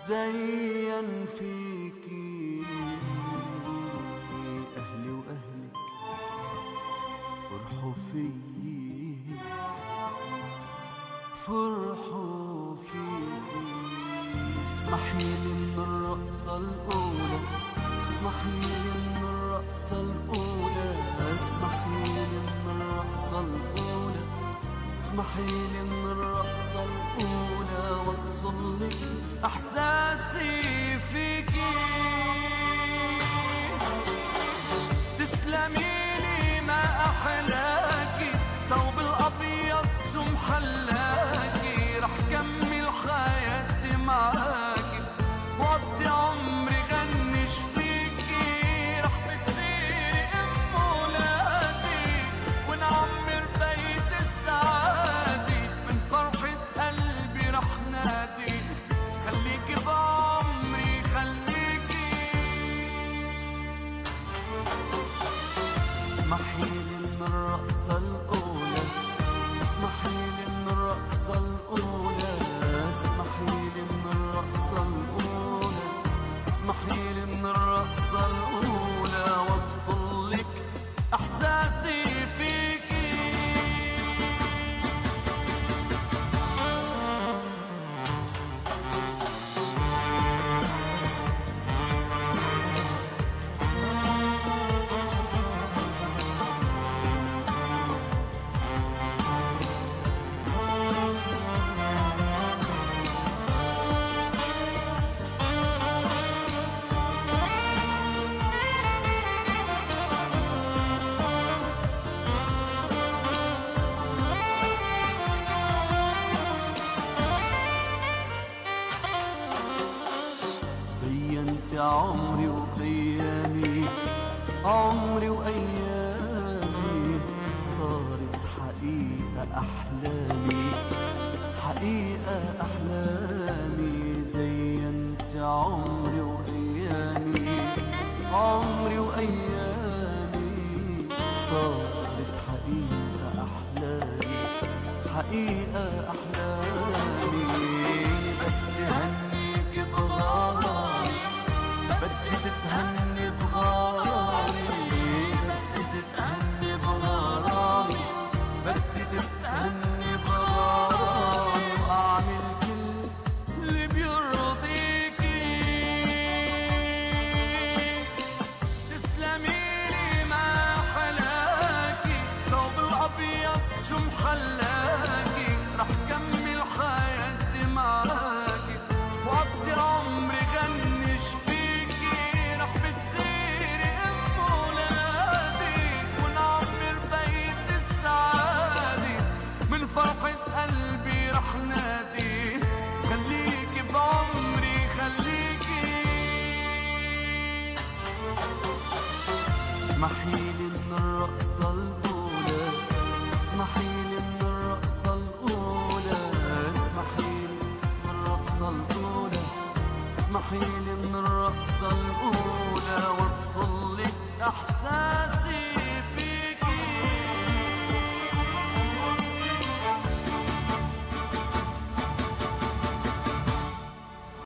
زين فيكي أهلي وأهلك فرحوا فيي فرحوا فيكي. اسمحيلي من الرقصة الأولى اسمحيلي من الرقصة الأولى اسمحيلي من الرقصة الأولى اسمحيلي من الرقصة الأولى وصلك إحساسي فيكي. تسلميلي ما أحلاكي ثوب الأبيض شو محلاكي. رح كمل حياتي معاكي وقضي عمري غنش فيكي. رح بتصيري أم ولادي ونعمر بيت السعادة. من فرحة قلبي رح نادي خليكي بعمري خليكي. اسمحيلي من الرقصة الأولى اسمحيلي من الرقصة الأولى اسمحيلي من الرقصة الأولى اسمحيلي من الرقصة الأولى وصلك إحساسي فيكي. زينت عمري وأيامي عمري وأيامي صارت حقيقة أحلامي حقيقة أحلامي. زينت عمري وأيامي عمري وأيامي صارت حقيقة أحلامي حقيقة أحلامي. بدي هنيك بغرامي بدي تتهني بغرامي بدي تتهني بغرامي بدي تتهني بغرامي. وأعمل كل اللي بيرضيكي. تسلميلي ما حلاكي ثوب الأبيض شو محلاكي. رح كمل حياتي معاكي وقضي عمري غنش فيكي. رح بتصيري أم ولادي ونعمر بيت السعادة. من فرحة قلبي رح نادي خليكي بعمري خليكي. اسمحيلي من الرقصة الأولى اسمحيلي من الرقصة الأولى اسمحيلي من الرقصة الأولى اسمحيلي من الرقصة الأولى وصلك إحساسي